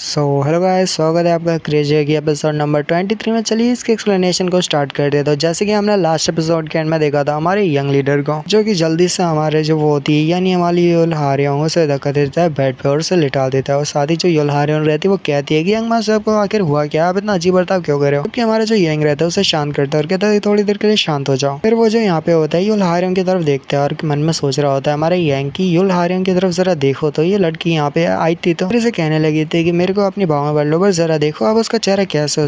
Hello guys, स्वागत है आपका क्रेजी की एपिसोड नंबर 23 में। चलिए इसके एक्सप्लेनेशन को स्टार्ट कर देता हूँ। जैसे कि हमने लास्ट एपिसोड के एंड में देखा था हमारे यंग लीडर को, जो कि जल्दी से हमारे जो वो होती है यानी हमारी युलहारियों से धक्का देता है बेड पे और उसे लिटा देता है। और साथ ही जो युलहारियों रहती है वो कहती है कि यंग मास्टर को आखिर हुआ क्या, आप इतना अजीब बर्ताव क्यों कर रहे हो। क्योंकि हमारा जो यंग रहता है उसे शांत करता है और कहता है थोड़ी देर के लिए शांत हो जाओ। फिर वो जो यहाँ पे होता है युलहारियों की तरफ देखता है और मन में सोच रहा होता है हमारे यंग की युलहारियों की तरफ जरा देखो तो ये लड़की यहाँ पे आई थी तो फिर इसे कहने लगी थी कि मेरे को अपनी बाहों में बस जरा देखो अब उसका चेहरा कैसे हो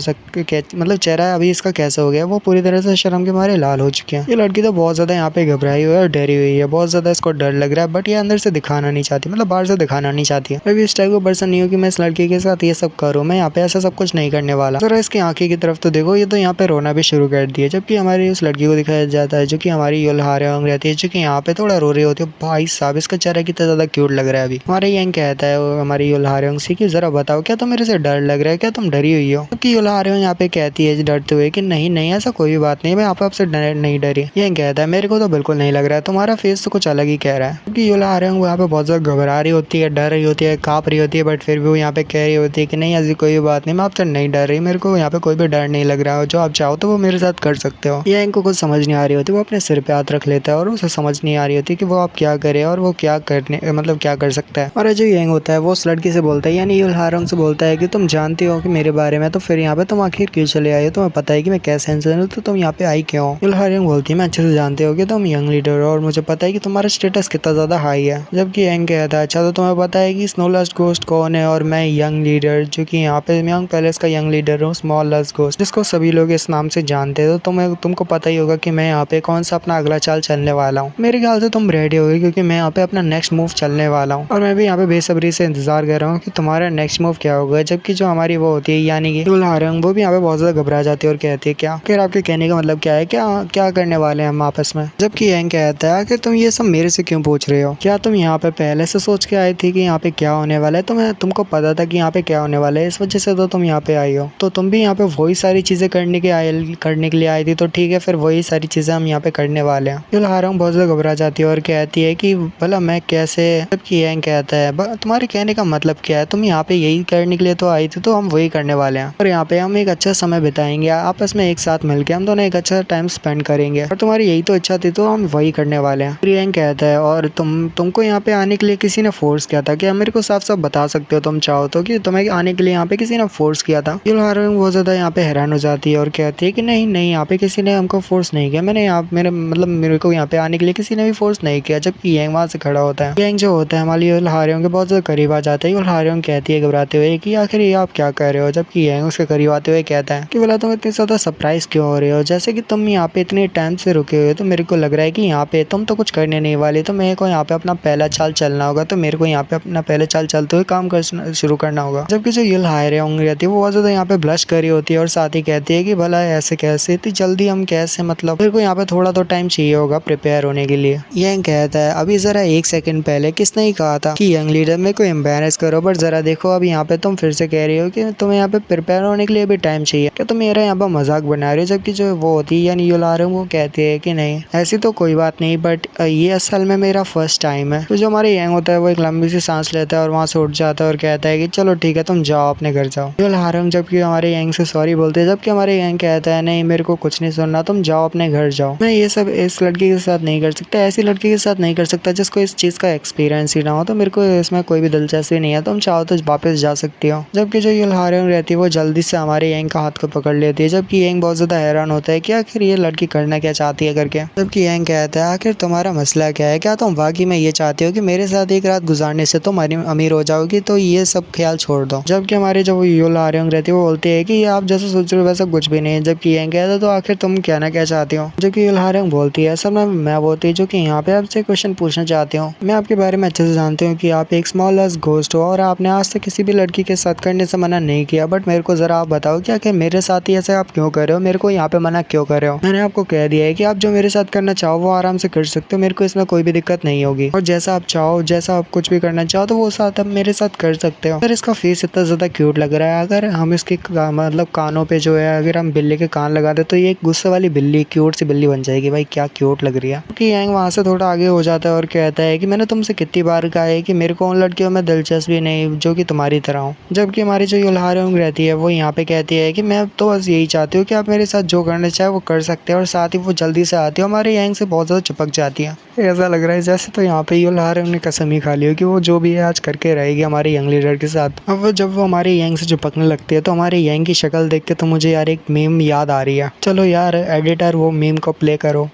मतलब चेहरा अभी इसका कैसे हो गया, वो पूरी तरह से शर्म के मारे लाल हो चुके हैं। ये लड़की तो बहुत ज्यादा यहाँ पे घबराई हुई है और डरी हुई है, बहुत ज्यादा इसको डर लग रहा है, बट ये अंदर से दिखाना नहीं चाहती, मतलब बाहर से दिखाना नहीं चाहती है। मैं भी इस टाइप का पर्सन नहीं हूँ कि मैं इस लड़की के साथ ये सब करूँ, मैं यहाँ पे ऐसा सब कुछ नहीं करने वाला। जरा इसकी आंखें की तरफ तो देखो, ये तो यहाँ पे रोना भी शुरू कर दिया, जबकि हमारी उस लड़की को दिखाया जाता है जो कि हमारी युलहारियों रहती है, जो कि यहाँ पे थोड़ा रो रही होती है। भाई साहब इसका चेहरा कितना ज्यादा क्यूट लग रहा है। अभी हमारे यंग कहता है हमारी युलहारियों से कि जरा बताओ क्या तो मेरे से डर लग रहा है, क्या तुम डरी हुई हो। क्योंकि युलहारियों यहाँ पे कहती है डरते हुए कि नहीं नहीं ऐसा कोई भी बात नहीं, मैं आपसे नहीं डरी। ये कहता है मेरे को तो बिल्कुल नहीं लग रहा है, तुम्हारा फेस तो कुछ अलग ही कह रहा है। क्योंकि युलहारियों यहाँ पे बहुत ज्यादा घबरा रही होती है, डर रही होती है, कांप रही होती है, बट फिर भी वो यहाँ पे कह रही होती है कि नहीं ऐसी कोई बात नहीं, मैं आपसे नहीं डर रही, मेरे को यहाँ पे कोई भी डर नहीं लग रहा है, जो आप चाहो तो वो मेरे साथ कर सकते हो। ये इनको कुछ समझ नहीं आ रही होती, वो अपने सिर पे हाथ रख लेता है और उसे समझ नहीं आ रही होती कि वो आप क्या करे और वो क्या करने मतलब क्या कर सकता है। और जो यंग होता है वो उस लड़की से बोलता है यानी युलहारियों से बोलता है कि तुम जानती हो कि मेरे बारे में, तो फिर यहाँ पे तुम आखिर क्यों चले आए हो, तुम्हें पता है कि मैं कैसे इंसान हूँ, तो तुम यहाँ पे आई क्यों। युलहारियों बोलती है मैं अच्छे से जानते हो कि तुम यंग लीडर हो और मुझे पता है कि तुम्हारा स्टेटस कितना ज्यादा हाई है। जबकि यंग कहता है अच्छा तो तुम्हें पता है कि स्नोलास्ट घोस्ट कौन है, और मैं यंग लीडर जो कि यहाँ पे यंग पैलेस का यंग लीडर हूँ, स्मॉल लास्ट घोस्ट, जिसको सभी लोग इस नाम से जानते हैं। तो तुमको पता ही होगा कि मैं यहाँ पे कौन सा अपना अगला चाल चलने वाला हूँ। मेरे ख्याल से तुम रेडी हो गए क्योंकि मैं यहाँ पे अपना नेक्स्ट मूव चलने वाला हूँ और मैं भी यहाँ पे बेसब्री से इंतजार कर रहा हूँ कि तुम्हारा नेक्स्ट मूव क्या होगा। जबकि जो हमारी वो होती है यानी कि युलहारियों वो भी यहाँ पे बहुत ज्यादा घबरा जाती है और कहती है क्या फिर आपके कहने का मतलब क्या है, क्या क्या करने वाले हैं हम आपस में। जबकि यंग कहता है कि तुम ये सब मेरे से क्यों पूछ रहे हो, क्या तुम यहाँ पे पहले से सोच के आई थी कि यहाँ पे क्या होने वाला है, तुमको पता था कि यहाँ पे क्या होने वाला है, इस वजह से तो तुम यहाँ पे आई हो। तो तुम भी यहाँ पे वही सारी चीजें करने के लिए आई थी, तो ठीक है फिर वही सारी चीजें हम यहाँ पे करने वाले हैं। युलहारियों बहुत ज्यादा घबरा जाती है और कहती है कि भला मैं कैसे। जबकि यंग कहता है तुम्हारे कहने का मतलब क्या है, तुम यहाँ पे यही करने के लिए तो आई थी, तो हम वही करने वाले हैं और यहाँ पे हम एक अच्छा समय बिताएंगे आपस में, एक साथ मिलके हम दोनों एक अच्छा टाइम स्पेंड करेंगे और तुम्हारी यही तो इच्छा थी, तो हम वही करने वाले हैं। प्रियंक कहता है और तुमको यहाँ पे आने के लिए किसी ने फोर्स किया था क्या, मेरे को साफ साफ बता सकते हो तुम चाहो तो कि तुम्हें आने के लिए यहाँ पे किसी ने फोर्स किया था। युलहारियों बहुत ज्यादा यहाँ पे हैरान हो जाती है और कहती है कि नहीं नहीं यहाँ पे किसी ने हमको फोर्स नहीं किया, मेरे को यहाँ पे आने के लिए किसी ने भी फोर्स नहीं किया। जबकि यंग वहां से खड़ा होता है। यंग जो होता है हमारी युलहारियों के बहुत ज्यादा करीब आ जाता है। युलहारियों कहती है घबराते हुए कि आखिर ये आप क्या कर रहे हो। जबकि यंग उसके करीब आते हुए कहता है कि बोला तुम इतनी ज्यादा सरप्राइज क्यों हो रहे हो, जैसे कि तुम यहाँ पे इतने टाइम से रुके हुए, तो मेरे को लग रहा है कि यहाँ पे तुम तो कुछ करने नहीं वाले, तो मेरे को यहाँ पे अपना पहला चाल चलना होगा, तो मेरे को यहाँ पे अपना पहले चाल चलते हुए काम शुरू करना होगा। जबकि जो युलहारियों रहती है वो बहुत ज्यादा यहाँ पे ब्लश कर रही होती है और साथ ही कहती है कि भला ऐसे कैसे इतनी जल्दी हम कैसे, मतलब मेरे को यहाँ पे थोड़ा तो टाइम चाहिए होगा प्रिपेयर होने के लिए। यंग कहता है अभी जरा एक सेकंड पहले किसने ही कहा था कि यंग लीडर में को एम्बेरस करो, बट जरा देखो अब यहाँ पे तुम फिर से कह रही हो कि तुम्हें यहाँ पे प्रिपेयर होने के लिए भी टाइम चाहिए, क्या तुम मेरा यहाँ पे मजाक बना रहे हो। जबकि जो वो होती है यानी युलहारियों वो कहती है कि नहीं ऐसी तो कोई बात नहीं, बट ये असल में मेरा फर्स्ट टाइम है। तो जो हमारे यंग होता है वो एक लंबी सी सांस लेता है और वहाँ से उठ जाता है और कहता है कि चलो ठीक है तुम जाओ अपने घर जाओ। युलहारियों जबकि हमारे यंग से सॉरी बोलते हैं, जबकि हमारे यंग कहता है नहीं मेरे को कुछ नहीं सुनना, तुम जाओ अपने घर जाओ, मैं ये सब इस लड़की के साथ नहीं कर सकता, ऐसी लड़की के साथ नहीं कर सकता जिसको इस चीज का एक्सपीरियंस ही ना हो, तो मेरे को इसमें कोई भी दिलचस्पी नहीं है, तुम चाहो तो वापस जा सकती हो। जबकि जो युलहारियों रहती है वो जल्दी से हमारे यंग का हाथ को पकड़ लेती है। जबकि यंग बहुत ज्यादा हैरान होता है कि आखिर ये लड़की करना क्या चाहती है करके। जबकि यंग कहता है आखिर तुम्हारा मसला क्या है, क्या तुम वाकई में ये चाहते हो कि मेरे साथ एक रात गुजारने से तुम अमीर हो जाओगी, तो ये सब ख्याल छोड़ दो। जबकि हमारे जो युलहारियों रहती है वो बोलती है कि आप जैसा सोच रहे हो वैसा कुछ भी नहीं है। जबकि यंग कहता है तो आखिर तुम कहना क्या चाहती हो। जबकि युलहारियों बोलती है सब मैं बोलती है जो कि यहाँ पे आपसे क्वेश्चन पूछना चाहती हूँ, मैं आपके बारे में अच्छे से जानती हूँ कि आप एक स्मॉल घोस्ट हो और आपने आज तक किसी भी लड़की के साथ करने से मना नहीं किया, बट मेरे को जरा आप बताओ कि आखिर मेरे साथ ही ऐसे आप क्यों कर रहे हो, मेरे को यहाँ पे मना क्यों कर रहे हो। मैंने आपको कह दिया है कि आप जो मेरे साथ करना चाहो वो आराम से कर सकते हो, मेरे को इसमें कोई भी दिक्कत नहीं होगी, और जैसा आप चाहो जैसा आप कुछ भी करना चाहो तो वो साथ आप मेरे साथ कर सकते हो। अगर इसका फेस इतना ज्यादा क्यूट लग रहा है, अगर हम इसके मतलब कानों पे जो है अगर हम बिल्ली के कान लगा दे तो ये एक गुस्से वाली बिल्ली, क्यूट सी बिल्ली बन जाएगी। भाई क्या क्यूट लग रही है। क्योंकि यंग वहां से थोड़ा आगे हो जाता है और कहता है कि मैंने तुमसे कितनी बार कहा है कि मेरे को उन लड़कियों में दिलचस्पी नहीं जो कि तुम्हारी तरह हूँ। जबकि हमारी जो युलहारयोंग रहती है वो यहाँ पे कहती है कि मैं तो बस यही चाहती हूँ कि आप मेरे साथ जो करना चाहे वो कर सकते हैं, और साथ ही वो जल्दी से आती है, हमारे यांग से बहुत ज़्यादा चिपक जाती है। ऐसा लग रहा है जैसे तो यहाँ पे युलहारयोंग ने कसम ही खा ली हो कि वो जो भी है आज करके रहेगी हमारे यंग लीडर के साथ। अब जब वो हमारे यांग से चिपकने लगती है तो हमारे यांग की शक्ल देख के तो मुझे यार एक मीम याद आ रही है। चलो यार एडिटर वो मीम को प्ले करो।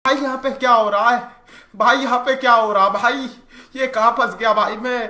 भाई यहाँ पे क्या हो रहा है? भाई यहाँ पे क्या हो रहा भाई? ये कहाँ फंस गया भाई मैं?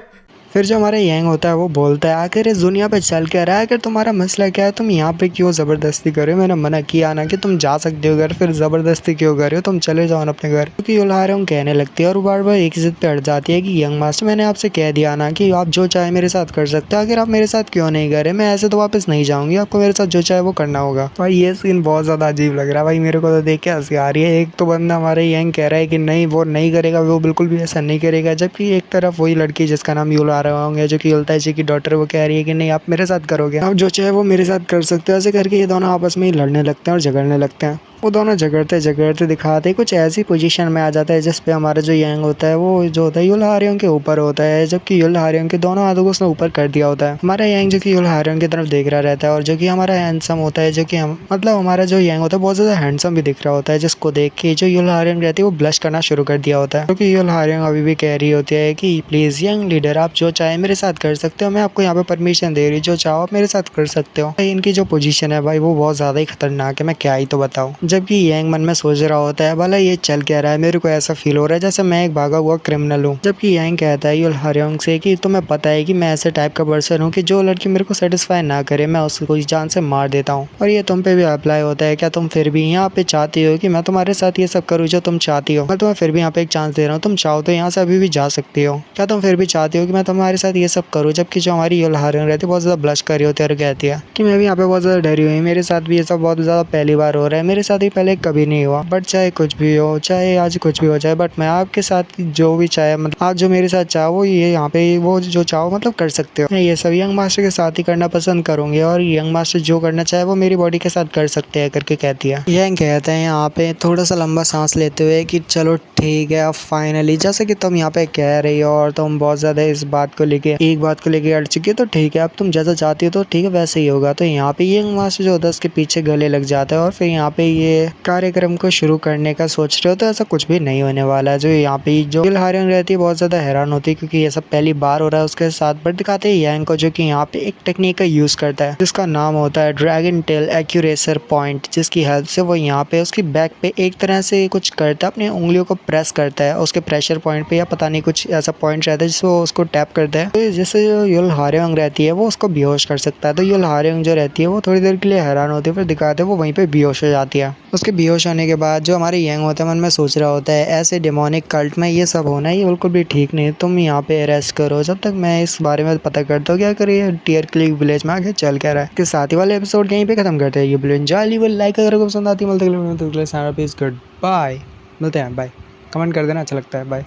फिर जो हमारा यंग होता है वो बोलता है आखिर इस दुनिया पे चल क्या रहा है, आखिर तुम्हारा मसला क्या है, तुम यहाँ पे क्यों ज़बरदस्ती कर रहे हो, मैंने मना किया ना कि तुम जा सकते हो घर, फिर ज़बरदस्ती क्यों कर रहे हो, तुम चले जाओ ना अपने घर। क्योंकि युलहारयोंग कहने लगती है और बार बार एक जिद पे अड़ जाती है कि यंग मास्टर मैंने आपसे कह दिया ना कि आप जो चाहे मेरे साथ कर सकते हो, आखिर आप मेरे साथ क्यों नहीं कर रहे, मैं ऐसे तो वापस नहीं जाऊँगी, आपको मेरे साथ जो चाहे वो करना होगा। भाई ये सीन बहुत ज़्यादा अजीब लग रहा है भाई, मेरे को तो देख के हंसी आ रही है। एक तो बंदा हमारे यंग कह रहा है कि नहीं वो नहीं करेगा, वो बिल्कुल भी ऐसा नहीं करेगा, जबकि एक तरफ वही लड़की जिसका नाम युलहारयोंग है जो कि जी की डॉटर वो कह रही है कि नहीं आप मेरे साथ करोगे, आप जो चाहे वो मेरे साथ कर सकते हो। ऐसे करके ये दोनों आपस में ही लड़ने लगते हैं और झगड़ने लगते हैं। वो दोनों झगड़ते झगड़ते दिखाते कुछ ऐसी पोजीशन में आ जाता है जिस पे हमारा जो यंग होता है वो जो होता है युलहारयोंग के ऊपर होता है, जबकि युलहारयोंग के दोनों हाथों को उसने ऊपर कर दिया होता है। हमारा यंग जो कि युलहारयोंग की तरफ देख रहा रहता है और जो कि हमारा हैंडसम होता है, जो कि मतलब हमारा जो यंग होता है बहुत ज्यादा हैंडसम भी दिख रहा होता है, जिसको देख के जो युलहारयोंग रहती है वो ब्लश करना शुरू कर दिया होता है। क्योंकि युलहारयोंग अभी भी कह रही होती है कि प्लीज यंग लीडर आप जो चाहे मेरे साथ कर सकते हो, मैं आपको यहाँ पे परमिशन दे रही हूँ, जो चाहो आप मेरे साथ कर सकते हो। इनकी जो पोजीशन है भाई वो बहुत ज्यादा ही खतरनाक है, मैं क्या ही तो बताऊँ। जबकि यंग मन में सोच रहा होता है भला ये चल क्या रहा है, मेरे को ऐसा फील हो रहा है जैसे मैं एक भागा हुआ क्रिमिनल हूँ। जबकि यंग कहता है युलहारयोंग से कि तुम्हें पता है कि मैं ऐसे टाइप का पर्सन हूँ कि जो लड़की मेरे को सेटिस्फाई ना करे मैं उसको जान से मार देता हूँ, और ये तुम पे भी अप्लाई होता है। क्या तुम फिर भी यहाँ पे चाहती हो कि मैं तुम्हारे साथ ये सब करूँ जो तुम चाहती हो? मैं तुम्हें फिर भी यहाँ पे एक चांस दे रहा हूँ, तुम चाहो तो यहाँ से अभी भी जा सकती हो। क्या तुम फिर भी चाहती हो कि मैं तुम्हारे साथ ये सब करूँ? जबकि जो हमारी युलहारयोंग रहती है बहुत ज्यादा ब्लश कर रही होती है और कहती है कि मैं भी यहाँ पे बहुत ज्यादा डरी हुई, मेरे साथ भी ये सब बहुत ज्यादा पहली बार हो रहा है, मेरे साथ ही पहले कभी नहीं हुआ, बट चाहे कुछ भी हो, चाहे आज कुछ भी हो जाए, बट मैं आपके साथ जो भी चाहे मतलब आप जो मेरे साथ चाहो ये यहाँ पे वो जो चाहो मतलब कर सकते हो। मैं ये सब यंग मास्टर के साथ ही करना पसंद करूंगी और यंग मास्टर जो करना चाहे वो मेरी बॉडी के साथ कर सकते हैं करके कहती है। यंग कहते हैं यहाँ पे थोड़ा सा लंबा सांस लेते हुए कि चलो ठीक है अब फाइनली जैसे कि तुम यहाँ पे कह रही हो और तुम बहुत ज्यादा इस बात को लेके एक बात को लेके अड़ चुकी है, तो ठीक है अब तुम जैसा चाहती हो तो ठीक है वैसे ही होगा। तो यहाँ पे यंग मास्टर जो होता है उसके पीछे गले लग जाता है और फिर यहाँ पे ये कार्यक्रम को शुरू करने का सोच रहे हो, तो ऐसा कुछ भी नहीं होने वाला है। जो यहाँ पे जो युलहारयोंग रहती है बहुत ज्यादा हैरान होती है क्योंकि ये सब पहली बार हो रहा है उसके साथ, बट दिखाते हैं यंग को जो कि यहाँ पे एक टेक्निक का यूज करता है जिसका नाम होता है ड्रैगन टेल एक्यूरेसर पॉइंट, जिसकी हेल्प से वो यहाँ पे उसकी बैक पे एक तरह से कुछ करता है, अपनी उंगलियों को प्रेस करता है उसके प्रेशर पॉइंट पे, या पता नहीं कुछ ऐसा पॉइंट रहता है जिसको उसको टैप करता है, तो जिससे जो युलहारयोंग रहती है वो उसको बेहोश कर सकता है। तो युलहारयोंग जो रहती है वो थोड़ी देर के लिए हैरान होती है, फिर दिखाते हैं वो वहीं पे बेहोश हो जाती है। उसके बेहोश होने के बाद जो हमारे यंग होता है मन में सोच रहा होता है ऐसे डेमोनिक कल्ट में ये सब होना ये बिल्कुल भी ठीक नहीं, तुम यहाँ पे अरेस्ट करो जब तक मैं इस बारे में पता करता हूँ क्या करिए टीयर क्लिक विलेज में आगे चल क्या रहा है। के साथ ही वाले एपिसोड यहीं पे खत्म करते हैं। ये वीडियो एंजॉय लाइक अगर आपको पसंद आती है मिलते हैं गुड बाय, मिलते हैं बाय, कमेंट कर देना अच्छा लगता है, बाय।